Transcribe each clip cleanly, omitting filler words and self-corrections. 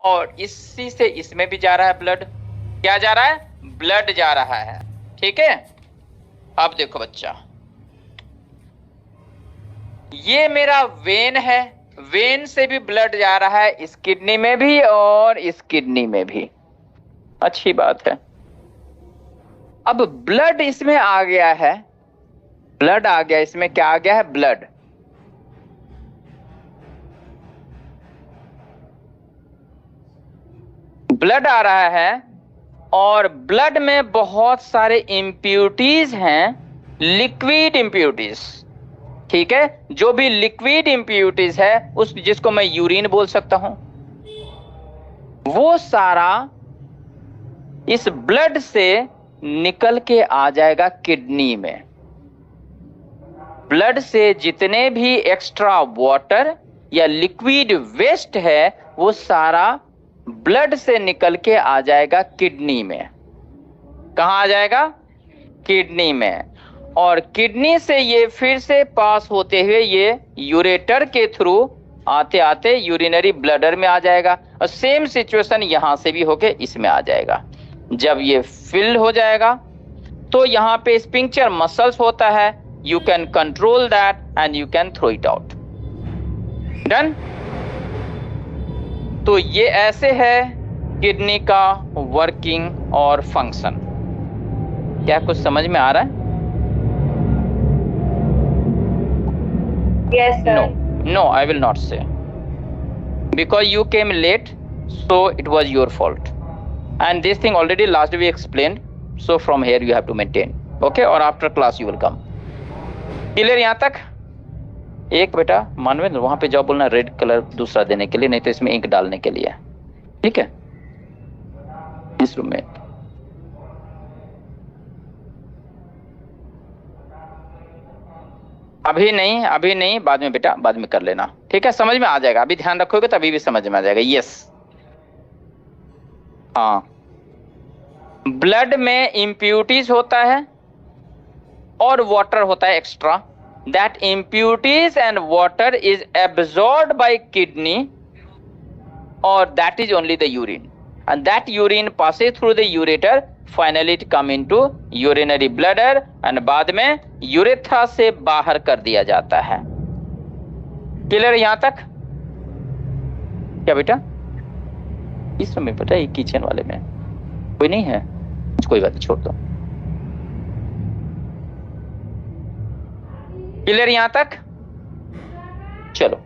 और इसी से इसमें भी जा रहा है ब्लड। क्या जा रहा है? ब्लड जा रहा है। ठीक है, अब देखो बच्चा, ये मेरा वेन है, वेन से भी ब्लड जा रहा है, इस किडनी में भी और इस किडनी में भी। अच्छी बात है। अब ब्लड इसमें आ गया है, ब्लड आ गया, इसमें क्या आ गया है? ब्लड। ब्लड आ रहा है और ब्लड में बहुत सारे इंप्यूरिटीज हैं, लिक्विड इंप्यूरिटीज। ठीक है, जो भी लिक्विड इंप्यूरिटीज है उस जिसको मैं यूरिन बोल सकता हूं, वो सारा इस ब्लड से निकल के आ जाएगा किडनी में। ब्लड से जितने भी एक्स्ट्रा वाटर या लिक्विड वेस्ट है वो सारा ब्लड से निकल के आ जाएगा किडनी में। कहां आ जाएगा? किडनी में। और किडनी से ये फिर से पास होते हुए ये यूरेटर के थ्रू आते आते यूरिनरी ब्लडर में आ जाएगा, और सेम सिचुएशन यहां से भी होके इसमें आ जाएगा। जब ये फिल हो जाएगा तो यहां पे स्पिंक्चर मसल्स होता है, you can control that and you can throw it out. Done. तो ये ऐसे है किडनी का वर्किंग और फंक्शन। क्या कुछ समझ में आ रहा है? Yes, sir. No, I will not say. Because you came late, so it was your fault. And this thing already last we explained, so from here you have to maintain. Okay? और after class you will come. Clear यहाँ तक? एक बेटा मानवेंद्र वहां पे जाओ, बोलना red colour दूसरा देने के लिए, नहीं तो इसमें इंक डालने के लिए। ठीक है, इस रूम में। अभी नहीं, बाद में बेटा, बाद में कर लेना। ठीक है, समझ में आ जाएगा, अभी ध्यान रखोगे तो अभी भी समझ में आ जाएगा। यस, हाँ। ब्लड में इंप्यूरिटीज होता है और वाटर होता है extra. That impurities and water is absorbed by kidney, or that is only the urine, and that urine passes through the ureter, finally it come into urinary bladder and बाद में urethra से बाहर कर दिया जाता है। क्लियर यहां तक? क्या बेटा? इस समय बेटा ये किचन वाले में कोई नहीं है, कोई बात नहीं, छोड़ दो। क्लियर यहां तक? चलो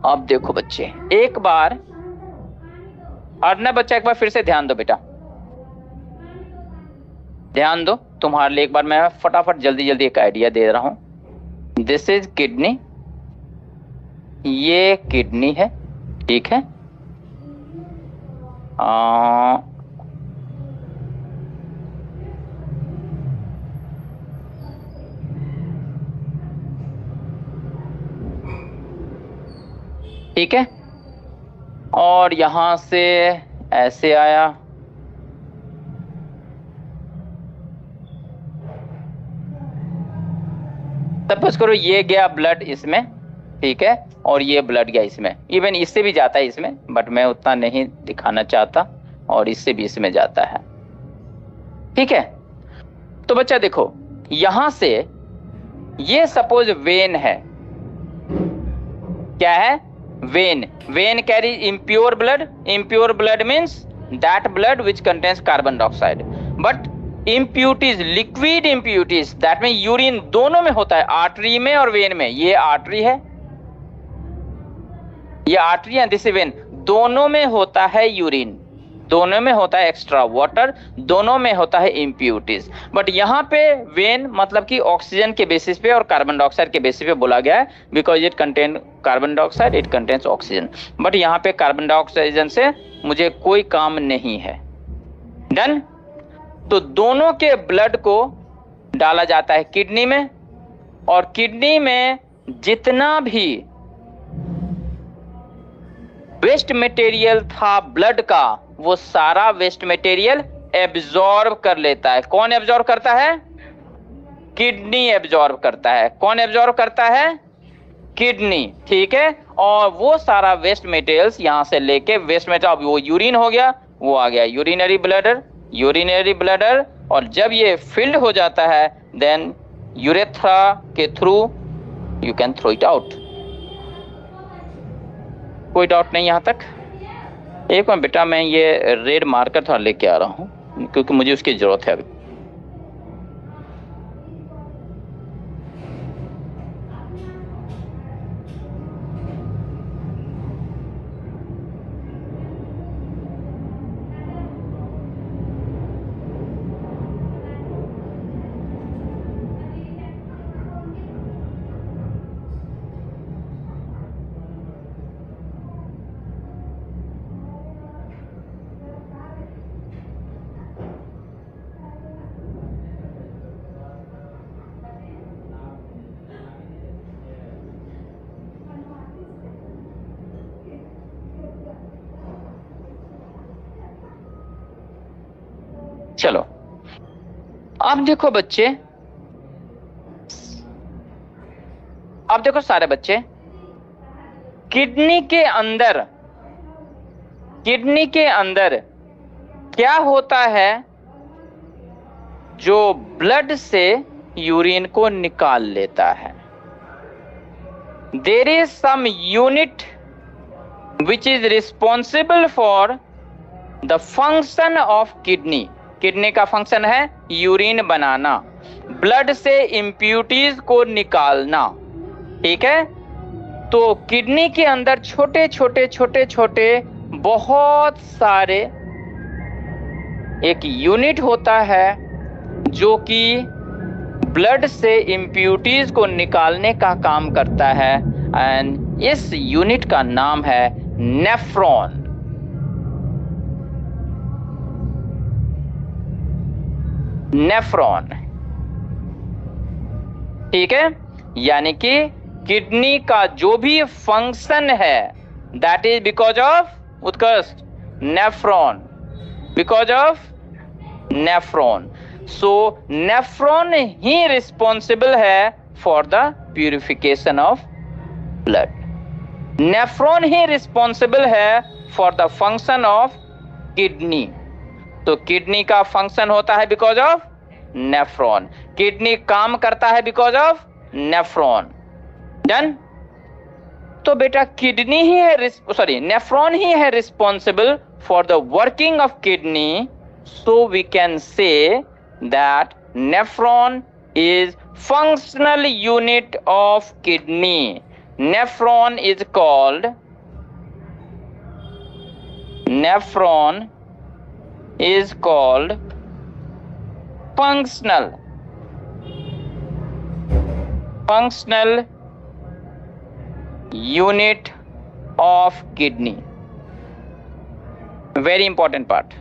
अब देखो बच्चे, एक बार अर्नब बच्चा एक बार फिर से ध्यान दो बेटा, ध्यान दो। तुम्हारे लिए एक बार मैं फटाफट जल्दी एक आइडिया दे रहा हूं। दिस इज किडनी, ये किडनी है, ठीक है। ठीक है, और यहां से ऐसे आया, सपोज करो ये गया ब्लड इसमें, ठीक है, और ये ब्लड गया इसमें, इवन इससे भी जाता है इसमें, बट मैं उतना नहीं दिखाना चाहता, और इससे भी इसमें जाता है। ठीक है, तो बच्चा देखो यहां से ये सपोज वेन है, क्या है? When. When carry impure blood. Impure blood means that blood which contains carbon dioxide. But impurities, liquid impurities, that means urine दोनों में होता है, आर्टरी में और वेन में। ये आर्टरी है, ये आर्टरी है, दिस वेन। दोनों में होता है यूरिन, दोनों में होता है एक्स्ट्रा वाटर, दोनों में होता है इम्प्यूरिटीज। बट यहाँ पे वेन मतलब कि ऑक्सीजन के बेसिस पे और कार्बन डाइऑक्साइड के बेसिस पे बोला गया है, because it contain carbon dioxide, it contains oxygen. But यहाँ पे कार्बन डाइऑक्साइड से मुझे कोई काम नहीं है। डन। तो दोनों के ब्लड को डाला जाता है किडनी में, और किडनी में जितना भी वेस्ट मटेरियल था ब्लड का, वो सारा वेस्ट मटेरियल एब्जॉर्ब कर लेता है। कौन एब्जॉर्ब करता है? किडनी एब्जॉर्ब करता है। कौन एब्जॉर्ब करता है? किडनी। ठीक है, और वो सारा वेस्ट मटेरियल्स यहाँ से लेके वेस्ट मटेरियल, अब वो यूरिन हो गया, वो आ गया यूरिनरी ब्लडर, और जब ये फिल्ड हो जाता है देन यूरेथ्रा के through you can throw it out. कोई डाउट नहीं यहाँ तक? एक मिनट बेटा, मैं ये रेड मार्कर थोड़ा लेके आ रहा हूँ क्योंकि मुझे उसकी जरूरत है अभी। चलो अब देखो बच्चे, अब देखो सारे बच्चे, किडनी के अंदर क्या होता है जो ब्लड से यूरिन को निकाल लेता है? There is some unit which is responsible for the function of kidney. Kidney का फंक्शन है यूरिन बनाना, ब्लड से इंप्यूरिटीज को निकालना, ठीक है? तो किडनी के अंदर छोटे छोटे बहुत सारे एक यूनिट होता है जो कि ब्लड से इंप्यूरिटीज को निकालने का काम करता है, एंड इस यूनिट का नाम है नेफ्रॉन। नेफ्रॉन, ठीक है? यानी कि किडनी का जो भी फंक्शन है that is because of Utkarsh nephron, because of nephron. So nephron ही रिस्पॉन्सिबल है for the purification of blood. Nephron ही रिस्पॉन्सिबल है for the function of kidney. तो किडनी का फंक्शन होता है बिकॉज ऑफ नेफ्रॉन, किडनी काम करता है बिकॉज ऑफ नेफ्रॉन। डन? तो बेटा किडनी ही है, सॉरी नेफ्रॉन ही है responsible for the working of kidney, so we can say that nephron is functional unit of kidney. Nephron is called, nephron is called functional unit of kidney. Very important part.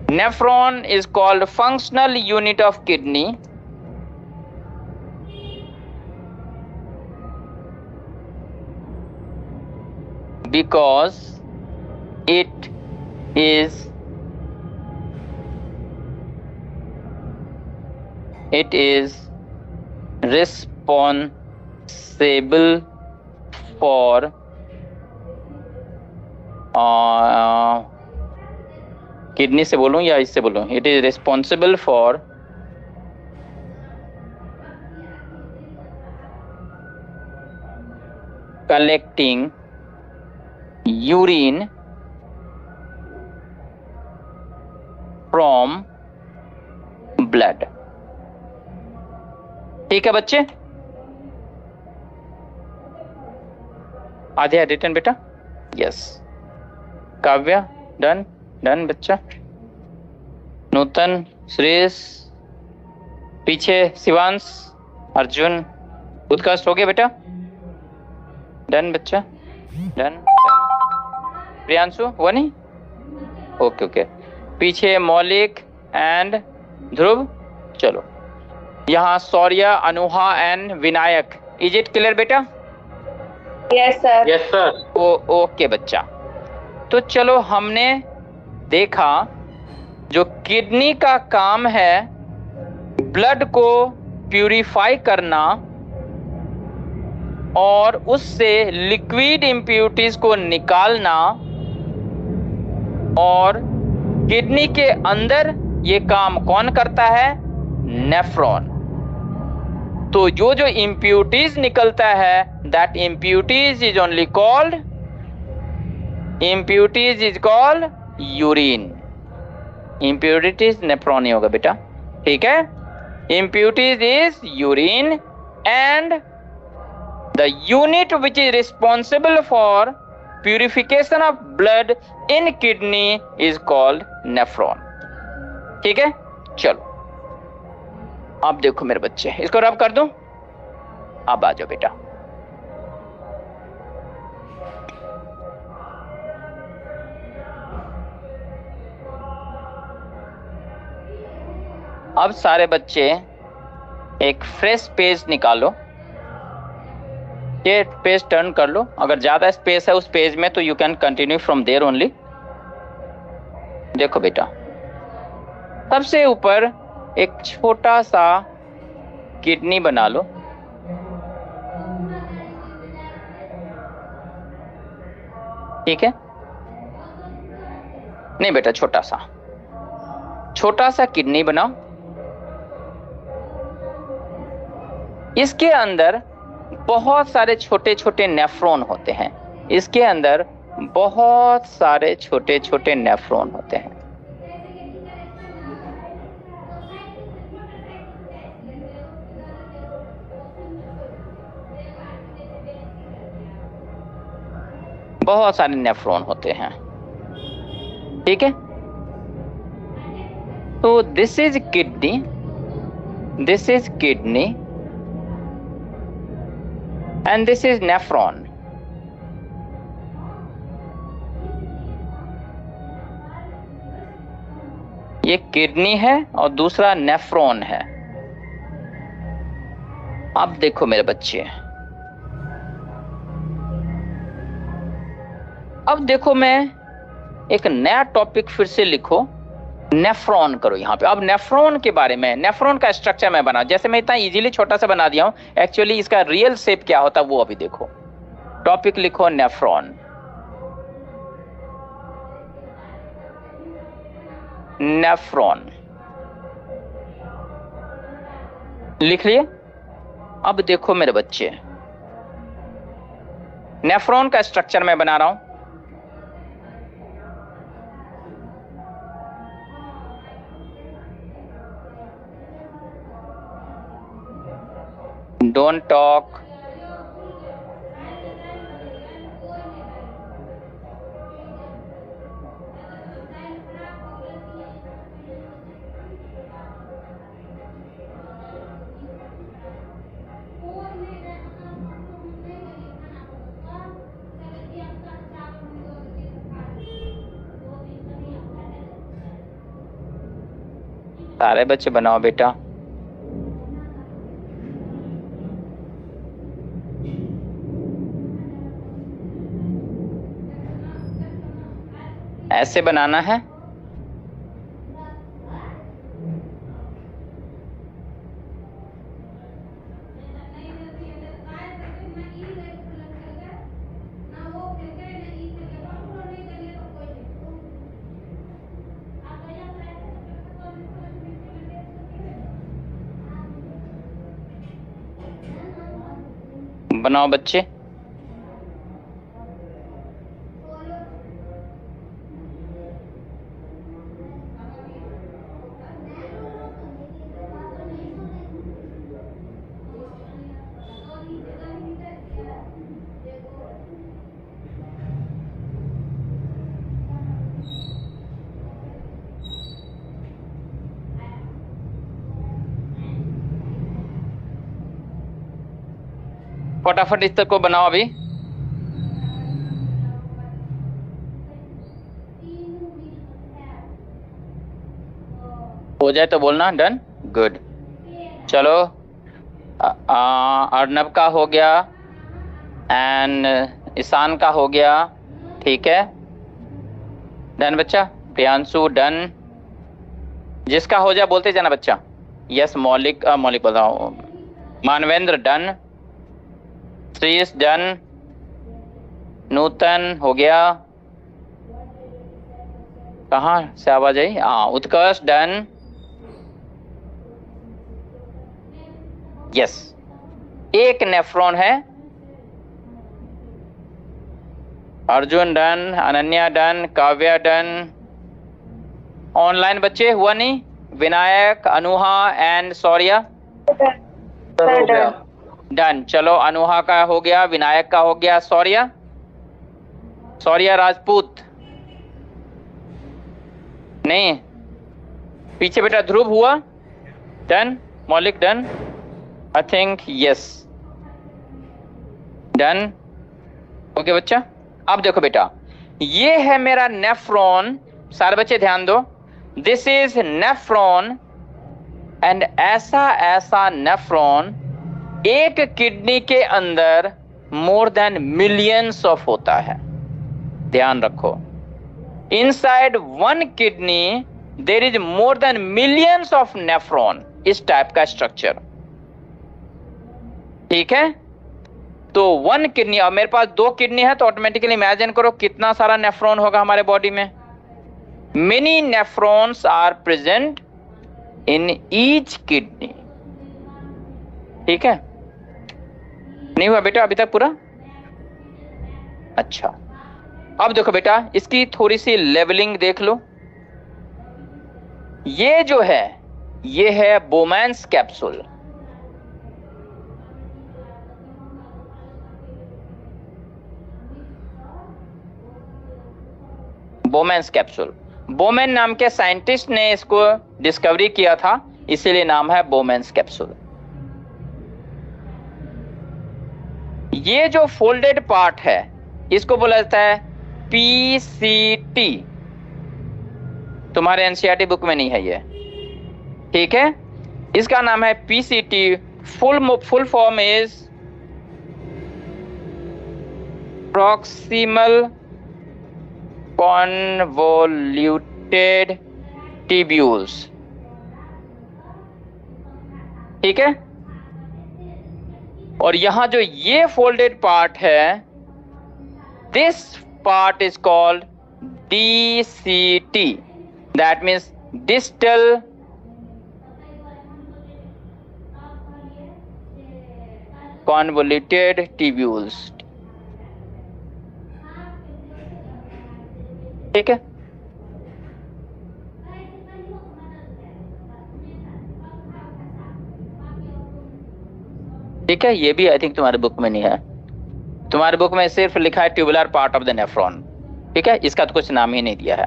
Nephron is called functional unit of kidney because it is responsible for kidney से बोलूं या इससे बोलूं? It is responsible for collecting urine from blood. ठीक है बच्चे? आधे return बेटा? यस। काव्या डन? डन बच्चा? नूतन, सुरेश, पीछे शिवांश, अर्जुन, उत्कर्ष हो गया बेटा? डन बच्चा? डन? प्रियांशु हुआ नहीं? Okay okay. पीछे मौलिक एंड ध्रुव। चलो यहाँ Shaurya, Anuha and Vinayak. Is it clear बेटा? Yes sir. Yes sir. Okay बच्चा। तो चलो हमने देखा जो किडनी का काम है ब्लड को प्यूरिफाई करना और उससे लिक्विड इम्प्यूरिटीज को निकालना, और किडनी के अंदर ये काम कौन करता है? नेफ्रॉन। तो जो जो इम्प्यूरिटीज निकलता है, that impurities is only called urine. Impurities nephron ही होगा बेटा, ठीक है। Impurities is urine and the unit which is responsible for purification of blood in kidney is called nephron, ठीक है। चलो अब देखो मेरे बच्चे, इसको रब कर दूं, अब आ जाओ बेटा। अब सारे बच्चे एक फ्रेश पेज निकालो, ये पेज टर्न कर लो। अगर ज्यादा स्पेस है उस पेज में तो you can continue from there only. देखो बेटा, सबसे ऊपर एक छोटा सा किडनी बना लो, ठीक है। नहीं बेटा, छोटा सा किडनी बनाओ। इसके अंदर बहुत सारे छोटे छोटे नेफ्रॉन होते हैं, इसके अंदर बहुत सारे छोटे छोटे नेफ्रॉन होते हैं। बहुत सारे नेफ्रॉन होते हैं, ठीक है। तो this is kidney and this is nephron. ये किडनी है और दूसरा नेफ्रॉन है। अब देखो मेरे बच्चे, अब देखो मैं एक नया टॉपिक फिर से लिखो, नेफ्रॉन करो यहाँ पे। अब नेफ्रॉन के बारे में, नेफ्रॉन का स्ट्रक्चर मैं बना, जैसे मैं इतना इजीली छोटा सा बना दिया हूं, एक्चुअली इसका रियल शेप क्या होता है वो अभी देखो। टॉपिक लिखो नेफ्रॉन। लिख लिए। अब देखो मेरे बच्चे, नेफ्रॉन का स्ट्रक्चर मैं बना रहा हूं। Don't talk. सारे बच्चे बनाओ बेटा। ऐसे बनाना है। बनाओ बच्चे। फटाफट इस तक को बनाओ अभी। हो जाए तो बोलना। Done, good. चलो अर्नब का हो गया एंड ईशान का हो गया, ठीक है। डन बच्चा। प्रियांशु डन। जिसका हो जाए बोलते जाना बच्चा। यस मौलिक, मौलिक बोल रहा हूँ। मानवेंद्र डन। श्रीश डन, नूतन हो गया, कहाँ से आवाज आई? हाँ, उत्कर्ष डन, यस। एक नेफ्रॉन है। Arjun done, Ananya done, Kavya done. Online बच्चे हुआ नहीं? Vinayak, Anuha and Saurya done. चलो, अनुहा का हो गया, विनायक का हो गया, सौर्या राजपूत नहीं। पीछे बेटा ध्रुव हुआ डन, मौलिक done, I think yes done. Okay बच्चा, अब देखो बेटा, ये है मेरा नेफ्रॉन। सारे बच्चे ध्यान दो, दिस इज नेफ्रॉन एंड ऐसा नेफ्रॉन एक किडनी के अंदर मोर देन मिलियंस ऑफ होता है। ध्यान रखो, inside one kidney there is more than millions of nephron. इस टाइप का स्ट्रक्चर, ठीक है। तो वन किडनी, और मेरे पास 2 किडनी है, तो ऑटोमेटिकली इमेजिन करो कितना सारा नेफ्रॉन होगा हमारे बॉडी में। Many nephrons are present in each kidney, ठीक है। नहीं हुआ बेटा अभी तक पूरा? अच्छा, अब देखो बेटा, इसकी थोड़ी सी लेवलिंग देख लो। ये जो है, ये है Bowman's capsule. Bowman's capsule, Bowman नाम के साइंटिस्ट ने इसको डिस्कवरी किया था, इसीलिए नाम है बोमैन्स कैप्सूल। ये जो फोल्डेड पार्ट है, इसको बोला जाता है पीसीटी। तुम्हारे एनसीईआरटी बुक में नहीं है ये, ठीक है। इसका नाम है PCT. Full form is proximal convoluted tubules, ठीक है। और यहां जो ये फोल्डेड पार्ट है, this part is called DCT, that means distal convoluted tubules, ठीक है। ठीक है, ये भी आई थिंक तुम्हारे बुक में नहीं है। तुम्हारे बुक में सिर्फ लिखा है tubular part of the nephron, ठीक है। इसका तो कुछ नाम ही नहीं दिया है,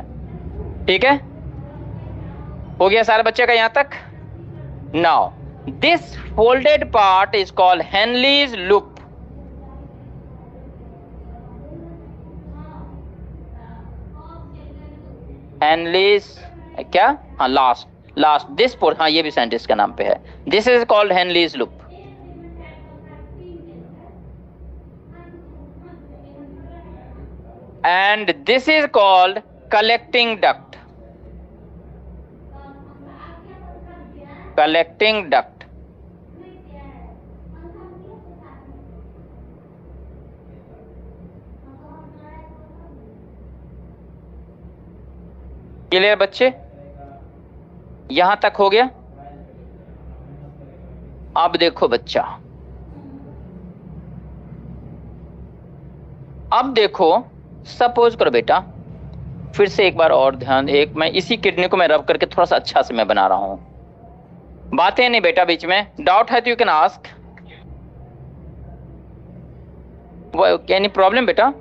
ठीक है। हो गया सारे बच्चे का यहां तक? Now this folded part is called Henle's loop. Henle's क्या? हाँ, लास्ट दिस पोर्ट, हाँ ये भी साइंटिस्ट का नाम पे है। This is called Henle's loop. And this is called collecting duct. Collecting duct. Clear बच्चे? यहां तक हो गया? अब देखो बच्चा, अब देखो, सपोज करो बेटा, फिर से एक बार और ध्यान, एक मैं इसी किडनी को मैं रब करके थोड़ा सा अच्छा से मैं बना रहा हूं। बातें नहीं बेटा बीच में, डाउट है तो you can ask. Any problem बेटा?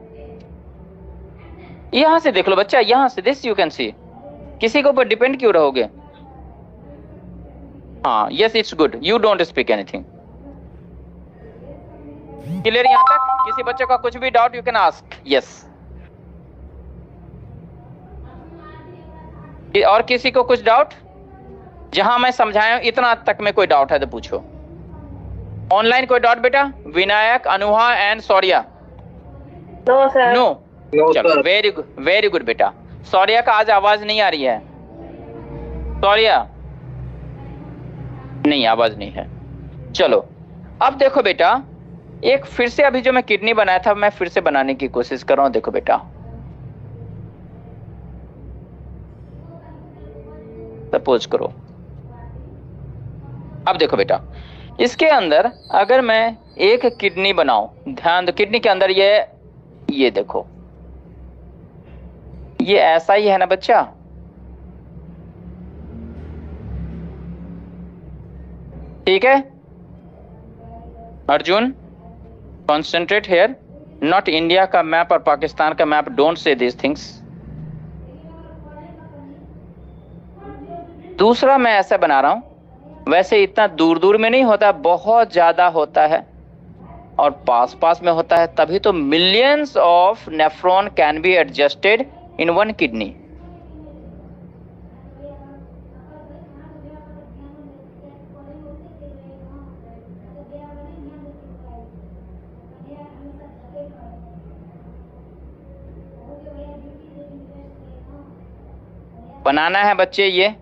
यहां से देख लो बच्चा, यहां से, दिस यू कैन सी। किसी के ऊपर डिपेंड क्यों रहोगे? हाँ, yes it's good, you don't speak anything. Clear यहां तक? किसी बच्चे का कुछ भी doubt you can ask, yes. और किसी को कुछ डाउट? जहां मैं समझाया हूं इतना तक में कोई डाउट है तो पूछो। ऑनलाइन कोई डाउट बेटा? Vinayak, Anuha and Saurya? No sir. No, चलो वेरी गुड बेटा। सौर्या का आज आवाज नहीं आ रही है। सौर्या नहीं, आवाज नहीं है। चलो अब देखो बेटा, एक फिर से अभी जो मैं किडनी बनाया था मैं फिर से बनाने की कोशिश कर रहा हूं। देखो बेटा, सपोज करो, अब देखो बेटा, इसके अंदर अगर मैं एक किडनी बनाऊं, ध्यान दो, किडनी के अंदर ये देखो, ये ऐसा ही है ना बच्चा, ठीक है Arjun, concentrate here, not India का मैप और पाकिस्तान का map, don't say this things. दूसरा मैं ऐसा बना रहा हूं, वैसे इतना दूर दूर में नहीं होता, बहुत ज्यादा होता है और पास पास में होता है, तभी तो millions of nephron can be adjusted in one kidney. बनाना है बच्चे ये,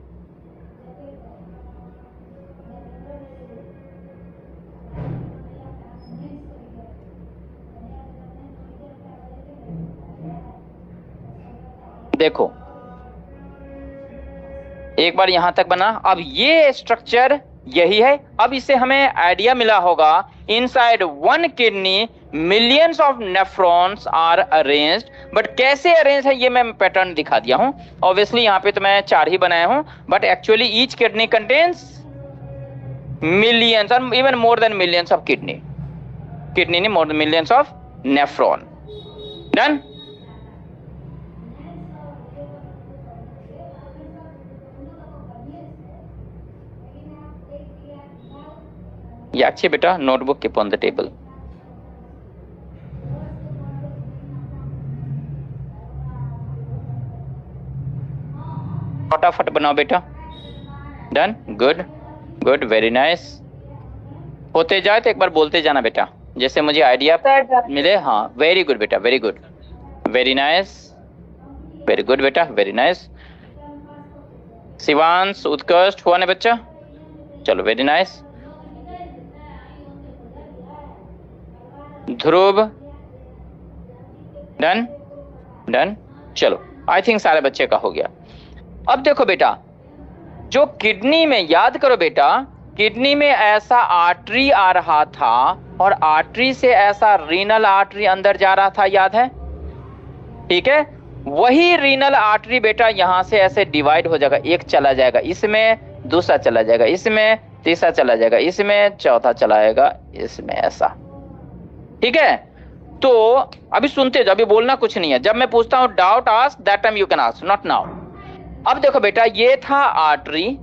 देखो एक बार यहां तक बना। अब ये स्ट्रक्चर यही है। अब इससे हमें आइडिया मिला होगा, inside one kidney millions of nephrons are arranged, but कैसे अरेंज है ये मैं पैटर्न दिखा दिया हूं। ऑब्वियसली यहाँ पे तो मैं 4 ही बनाया हूं, but actually each kidney contains millions और even more than millions of kidney नहीं, more than millions of nephron. Done. ये अच्छे बेटा, notebook keep on the table. फटाफट बनाओ बेटा। Done, good good, very nice. होते जाए तो एक बार बोलते जाना बेटा, जैसे मुझे आइडिया मिले। हाँ, वेरी गुड बेटा, very good, very nice, very good बेटा, वेरी नाइस। शिवांश, उत्कृष्ट, हुआ ना बच्चा? चलो, वेरी नाइस। ध्रुव, डन डन। चलो, आई थिंक सारे बच्चे का हो गया। अब देखो बेटा, जो किडनी में, याद करो बेटा, किडनी में ऐसा आर्टरी आ रहा था और आर्टरी से ऐसा रीनल आर्टरी अंदर जा रहा था, याद है? ठीक है, वही रीनल आर्टरी बेटा यहां से ऐसे डिवाइड हो जाएगा, एक चला जाएगा इसमें, दूसरा चला जाएगा इसमें, तीसरा चला जाएगा इसमें, चौथा चला जाएगा इसमें, ऐसा। ठीक है, तो अभी सुनते जाओ, अभी बोलना कुछ नहीं है। जब मैं पूछता हूं doubt ask, that time you can ask, not now. अब देखो बेटा, ये था आर्टरी,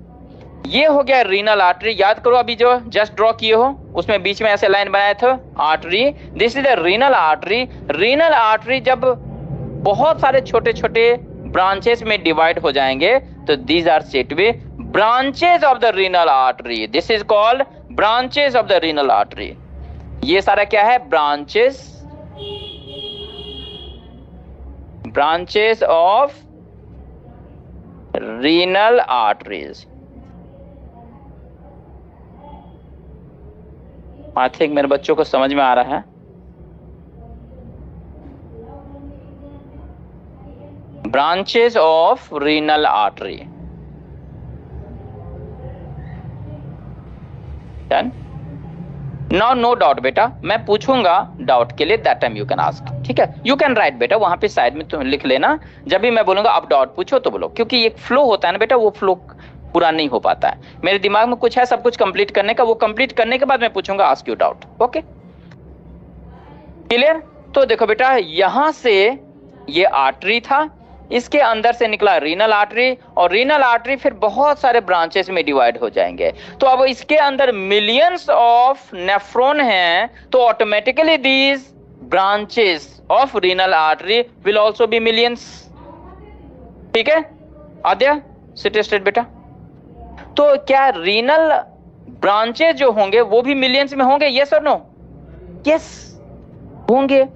ये हो गया रीनल आर्टरी। याद करो, अभी जो जस्ट ड्रॉ किए हो उसमें बीच में ऐसे लाइन बनाए थे, artery, this is the renal artery. Renal artery जब बहुत सारे छोटे छोटे ब्रांचेस में डिवाइड हो जाएंगे तो these are said to be branches of the renal artery. This is called branches of the renal artery. ये सारा क्या है? Branches of renal arteries. I think मेरे बच्चों को समझ में आ रहा है। Branches of renal artery. Done. Now no doubt बेटा, मैं पूछूंगा डाउट के लिए, that time you can ask. ठीक है, यू कैन राइट बेटा, वहां पे साइड में तुम लिख लेना। जब भी मैं बोलूंगा अब डाउट पूछो तो बोलो, क्योंकि एक फ्लो होता है ना बेटा, वो फ्लो पूरा नहीं हो पाता है। मेरे दिमाग में कुछ है सब कुछ कंप्लीट करने का, वो कंप्लीट करने के बाद मैं पूछूंगा ask you doubt. Okay, clear? तो देखो बेटा, यहां से ये आर्टरी था, इसके अंदर से निकला रीनल आर्टरी, और रीनल आर्टरी फिर बहुत सारे ब्रांचेस में डिवाइड हो जाएंगे। तो अब इसके अंदर मिलियंस ऑफ नेफ्रॉन हैं, तो automatically these branches of renal artery will also be millions. ठीक है आद्या, सिट स्ट्रेट बेटा। तो क्या रीनल ब्रांचेस जो होंगे वो भी मिलियंस में होंगे? यस और नो? यस होंगे।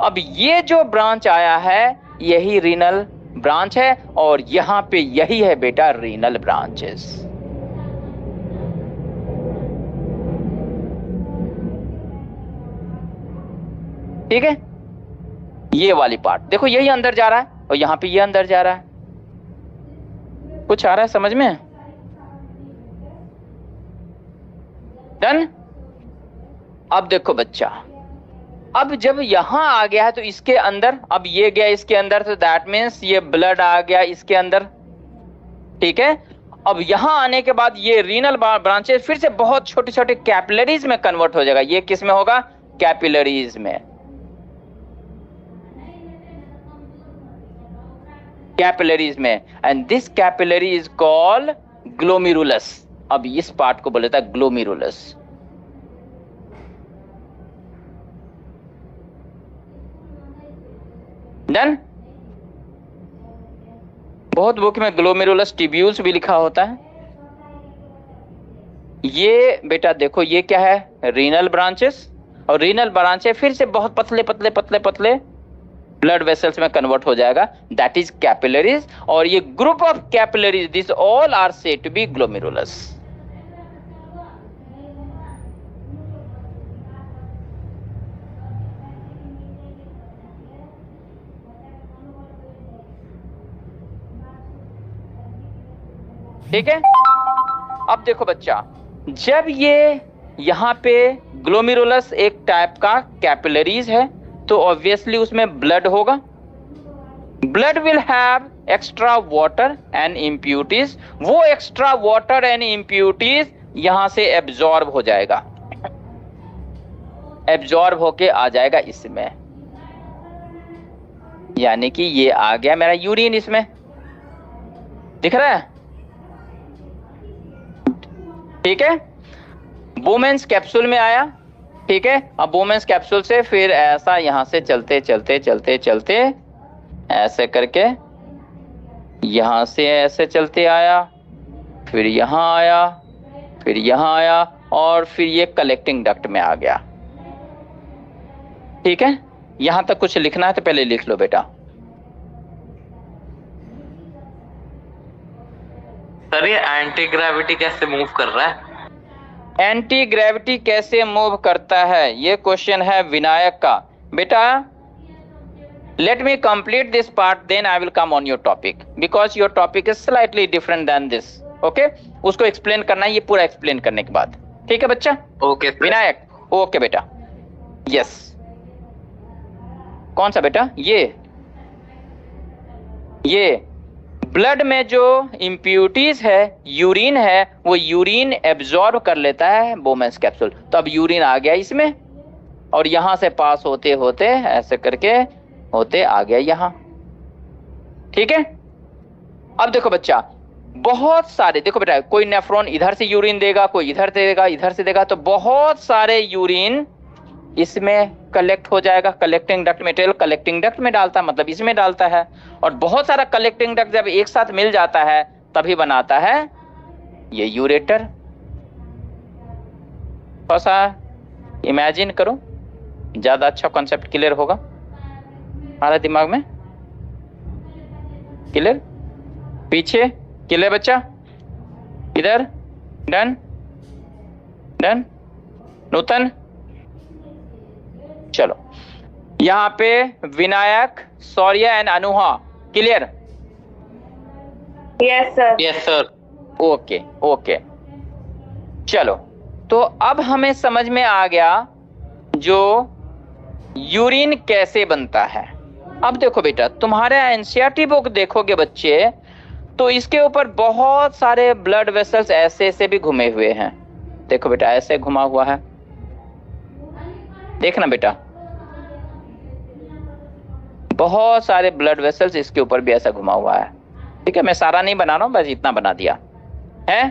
अब ये जो ब्रांच आया है यही रीनल ब्रांच है, और यहां पे यही है बेटा रीनल ब्रांचेस। ठीक है, ये वाली पार्ट देखो, यही अंदर जा रहा है और यहां पे ये अंदर जा रहा है। कुछ आ रहा है समझ में? डन। अब देखो बच्चा, अब जब यहां आ गया है तो इसके अंदर, अब ये गया इसके अंदर, तो दैट मीन्स ये ब्लड आ गया इसके अंदर, ठीक है। अब यहां आने के बाद ये रीनल ब्रांचेस फिर से बहुत छोटे छोटे कैपिलरीज में कन्वर्ट हो जाएगा। ये किस में होगा? कैपिलरीज में, कैपिलरीज में। And this capillary is called glomerulus. अब इस पार्ट को बोला जाता है ग्लोमेरुलस। डन। बहुत बुक में ग्लोमेरुलस ट्यूब्यूल्स भी लिखा होता है। ये बेटा देखो, ये क्या है? रीनल ब्रांचेस, और रीनल ब्रांचेस फिर से बहुत पतले पतले पतले पतले ब्लड वेसल्स में कन्वर्ट हो जाएगा, दैट इज कैपिलरीज। और ये group of capillaries, this all are said to be glomerulus. ठीक है। अब देखो बच्चा, जब ये यहां पे ग्लोमेरुलस एक टाइप का कैपिलरीज है, तो ऑब्वियसली उसमें ब्लड होगा। Blood will have extra water and impurities. वो एक्स्ट्रा वाटर एंड इम्प्यूरिटीज यहां से एब्जॉर्ब हो जाएगा, एब्जॉर्ब होके आ जाएगा इसमें। यानी कि ये आ गया मेरा यूरिन, इसमें दिख रहा है, ठीक है। बोमेंस कैप्सूल में आया, ठीक है। अब बोमेंस कैप्सूल से फिर ऐसा यहां से चलते चलते चलते चलते ऐसे करके यहां से ऐसे चलते आया, फिर यहां आया, फिर यहां आया, और फिर ये कलेक्टिंग डक्ट में आ गया, ठीक है। यहां तक कुछ लिखना है तो पहले लिख लो बेटा। सर ये एंटी ग्रेविटी कैसे मूव कर रहा है? एंटी ग्रेविटी कैसे मूव करता है, ये क्वेश्चन है विनायक का। बेटा let me complete this part, then I will come on your topic, because your topic is slightly different than this. Okay, उसको एक्सप्लेन करना है, ये पूरा एक्सप्लेन करने के बाद, ठीक है बच्चा? ओके विनायक, ओके बेटा, यस। कौन सा बेटा? ये ब्लड में जो इम्प्यूरिटीज है, यूरिन है, वो यूरिन एब्जॉर्ब कर लेता है बोमेंस कैप्सूल। तो अब यूरिन आ गया इसमें, और यहां से पास होते होते ऐसे करके होते आ गया यहां, ठीक है। अब देखो बच्चा, बहुत सारे, देखो बेटा, कोई नेफ्रॉन इधर से यूरिन देगा, कोई इधर देगा, इधर से देगा, तो बहुत सारे यूरिन इसमें कलेक्ट हो जाएगा। Collecting duct material collecting duct में डालता है, मतलब इसमें डालता है, और बहुत सारा कलेक्टिंग डक्ट जब एक साथ मिल जाता है तभी बनाता है ये यूरेटर। थोड़ा सा इमेजिन करो, ज्यादा अच्छा कॉन्सेप्ट क्लियर होगा हमारे दिमाग में। क्लियर? पीछे क्लियर बच्चा? इधर डन, डन। नूतन, चलो यहां पे Vinayak, Saurya and Anuha, clear? Yes sir. Yes sir. Okay okay, चलो। तो अब हमें समझ में आ गया जो यूरिन कैसे बनता है। अब देखो बेटा, तुम्हारे एनसीईआरटी बुक देखोगे बच्चे, तो इसके ऊपर बहुत सारे ब्लड वेसल्स ऐसे ऐसे भी घुमे हुए हैं। देखो बेटा, ऐसे घुमा हुआ है, देखना बेटा, बहुत सारे ब्लड वेसल्स इसके ऊपर भी ऐसा घुमा हुआ है, ठीक है। मैं सारा नहीं बना रहा हूं, बस इतना बना दिया है।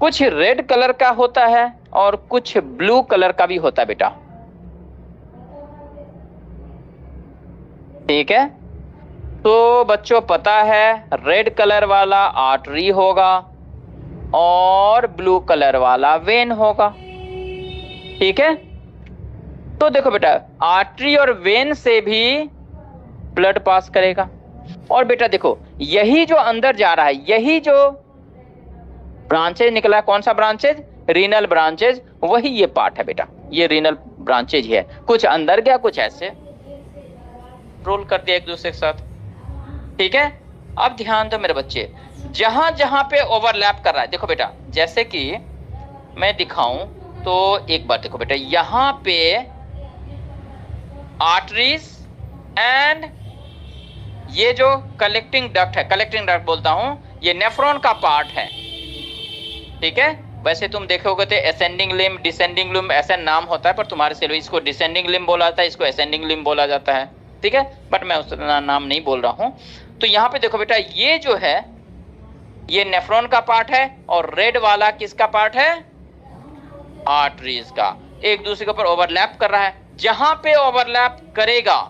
कुछ रेड कलर का होता है और कुछ ब्लू कलर का भी होता है बेटा, ठीक है। तो बच्चों पता है, रेड कलर वाला आर्टरी होगा और ब्लू कलर वाला वेन होगा, ठीक है। तो देखो बेटा, आर्टरी और वेन से भी ब्लड पास करेगा। और बेटा देखो, यही जो अंदर जा रहा है, यही जो ब्रांचेज निकला है, कौन सा ब्रांचेज? रीनल ब्रांचेज, वही ये पार्ट है बेटा, ये रीनल ब्रांचेज है, कुछ अंदर गया कुछ ऐसे रोल कर दिया एक दूसरे के साथ। ठीक है, अब ध्यान दो मेरे बच्चे, जहां जहां पे ओवरलैप कर रहा है, देखो बेटा जैसे कि मैं दिखाऊं तो एक बार देखो बेटा, यहां पे आर्टरीज एंड ये जो कलेक्टिंग डक्ट है, कलेक्टिंग डक्ट बोलता हूं, ये नेफ्रॉन का पार्ट है। ठीक है, वैसे तुम देखोगे तो असेंडिंग लिम्ब, डिसेंडिंग लिम्ब ऐसा नाम होता है, पर तुम्हारे से इसको डिसेंडिंग लिम्ब बोला जाता है, इसको असेंडिंग लिम्ब बोला जाता है। ठीक है, बट मैं उस नाम नहीं बोल रहा हूं। तो यहाँ पे देखो बेटा, ये जो है ये नेफ्रॉन का पार्ट है और रेड वाला किसका पार्ट है? आर्टरीज का। एक दूसरे के ऊपर ओवरलैप कर रहा है, जहां पे ओवरलैप करेगा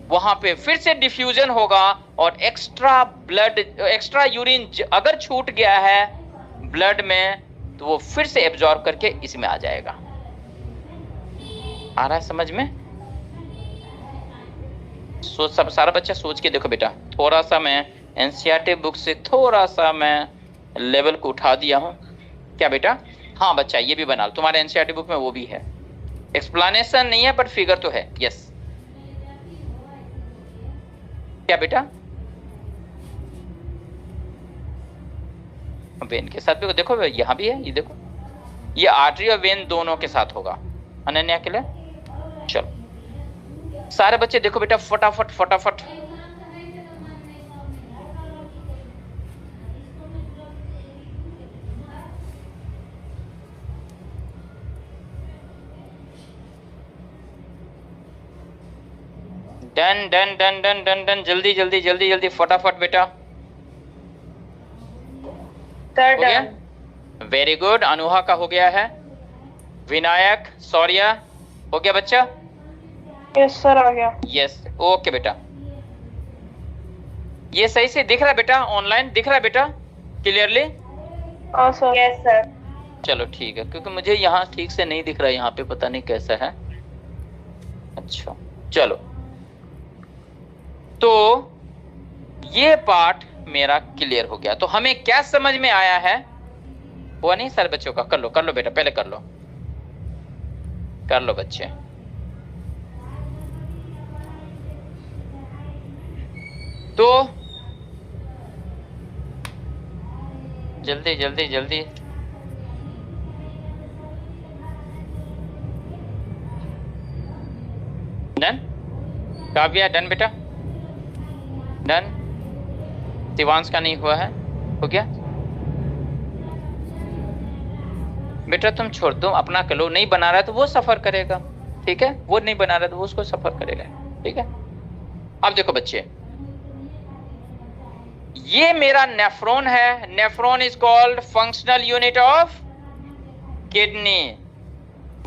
वहां पे फिर से डिफ्यूजन होगा और एक्स्ट्रा ब्लड, एक्स्ट्रा यूरिन अगर छूट गया है ब्लड में तो वो फिर से एब्जॉर्ब करके इसमें आ जाएगा। आ रहा है समझ में? सोच, सब सारा बच्चा सोच के देखो बेटा, थोड़ा सा मैं एनसीईआरटी बुक से थोड़ा सा मैं लेवल को उठा दिया हूं। क्या बेटा? हाँ बच्चा, ये भी बना लो, तुम्हारे एनसीईआरटी बुक में वो भी है। एक्सप्लेनेशन नहीं है बट फिगर तो है। यस, क्या बेटा? वेन के साथ भी देखो, यहां भी है, ये देखो, ये आर्टरी और वेन दोनों के साथ होगा। अनन्या के लिए चलो सारे बच्चे देखो बेटा, फटाफट फटाफट। Done done done done done done, जल्दी जल्दी जल्दी जल्दी फटाफट बेटा। सर हो गया? डन। Very good. अनुभा का हो गया है, विनायक, सौर्या हो गया बच्चा? यस सर, आ गया। यस, ओके बेटा। ये सही से दिख रहा है बेटा? ऑनलाइन दिख रहा है बेटा क्लियरली? हाँ सर। Yes sir. चलो ठीक है, क्योंकि मुझे यहाँ ठीक से नहीं दिख रहा है, यहाँ पे पता नहीं कैसा है। अच्छा चलो, तो ये पार्ट मेरा क्लियर हो गया। तो हमें क्या समझ में आया है? हुआ नहीं सारे बच्चों का? कर लो बेटा, पहले कर लो बच्चे। तो जल्दी जल्दी जल्दी, डन? काव्या डन बेटा? डन? शिवांश का नहीं हुआ है? हो गया बेटा? तुम छोड़ दो, अपना कर लो। नहीं बना रहा है तो वो सफर करेगा, ठीक है? वो नहीं बना रहा है तो वो उसको सफर करेगा, ठीक है? अब देखो बच्चे, ये मेरा नेफ्रॉन है। Nephron is called functional unit of kidney.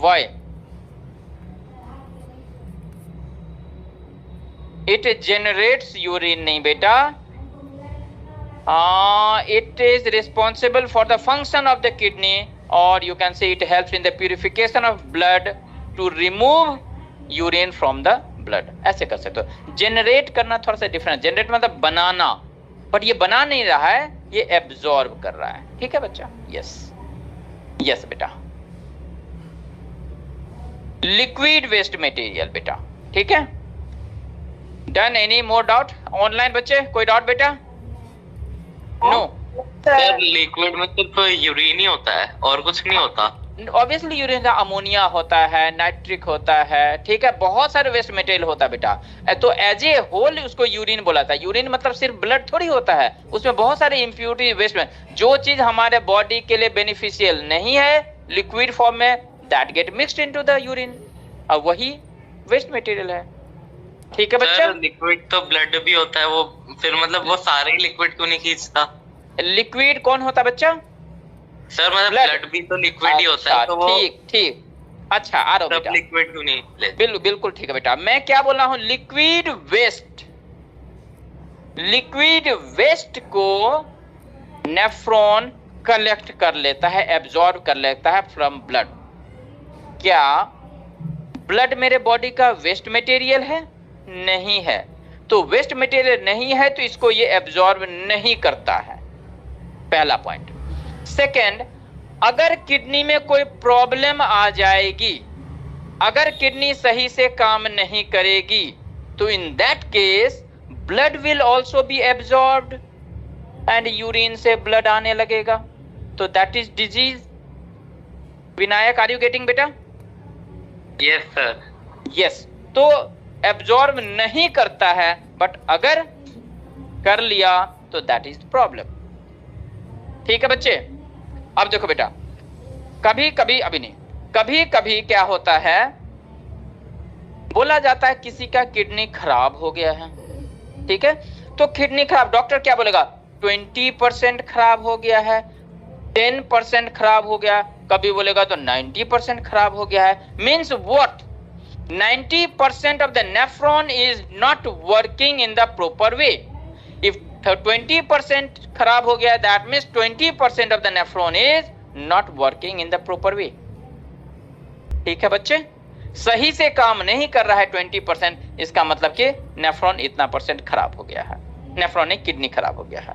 Why? It generates urine नहीं बेटा, it is responsible for the function of the kidney, or you can say it helps in the purification of blood to remove urine from the blood। ऐसे कर सकते हो। Generate करना थोड़ा सा different, generate मतलब बनाना, बट ये बना नहीं रहा है, ये एब्जॉर्ब कर रहा है। ठीक है बच्चा? यस यस बेटा। लिक्विड वेस्ट मटेरियल बेटा, ठीक है? Done? Any more doubt online बच्चे? कोई डाउट बेटा? नो सर, लिक्विड में सिर्फ यूरिन ही होता है और कुछ नहीं होता? ऑब्वियसली यूरिन का अमोनिया होता है, नाइट्रिक होता है, ठीक है? बहुत सारे वेस्ट मटेरियल होता है बेटा। तो एज ए होल उसको यूरिन बोला था। यूरिन मतलब सिर्फ ब्लड थोड़ी होता है, उसमें बहुत सारे इम्प्योरिटी वेस्ट में, जो चीज हमारे बॉडी के लिए बेनिफिशियल नहीं है लिक्विड फॉर्म में, that get mixed into the urine, और वही वेस्ट मटेरियल है। ठीक है बच्चा? लिक्विड तो ब्लड भी होता है, वो फिर मतलब वो सारे लिक्विड क्यों नहीं खींचता? लिक्विड कौन होता है बच्चा? सर मतलब ब्लड भी तो लिक्विड ही होता है, तो वो ठीक ठीक। अच्छा आ रहा हूं बेटा, लिक्विड क्यों नहीं लेते? बिल्कुल ठीक है बेटा। मैं क्या बोल रहा हूं? लिक्विड वेस्ट, लिक्विड वेस्ट को नेफ्रॉन कलेक्ट कर लेता है, एब्जॉर्ब कर लेता है फ्रॉम ब्लड। क्या ब्लड मेरे बॉडी का वेस्ट मटेरियल है? नहीं है। तो वेस्ट मटेरियल नहीं है तो इसको ये एब्जॉर्ब नहीं करता है, पहला पॉइंट। सेकंड, अगर किडनी में कोई प्रॉब्लम आ जाएगी अगर किडनी सही से काम नहीं करेगी तो in that case blood will also be absorbed and urine से ब्लड आने लगेगा, तो that is disease. Vinayak, are you getting बेटा? Yes sir. यस, तो एब्जॉर्ब नहीं करता है, बट अगर कर लिया तो दैट इज प्रॉब्लम। ठीक है बच्चे? अब देखो बेटा, कभी कभी, अभी नहीं, कभी कभी क्या होता है, बोला जाता है किसी का किडनी खराब हो गया है, ठीक है, तो किडनी खराब, डॉक्टर क्या बोलेगा, 20% खराब हो गया है, 10% खराब हो गया, कभी बोलेगा तो 90% खराब हो गया है। Means what? 90% of the nephron is not working in the proper way. If 20% खराब हो गया, that means 20% of the nephron is not working in the proper way. ठीक है बच्चे? सही से काम नहीं कर रहा है 20%, इसका मतलब कि नेफ्रॉन इतना % खराब हो गया है, नेफ्रॉनिक किडनी खराब हो गया है।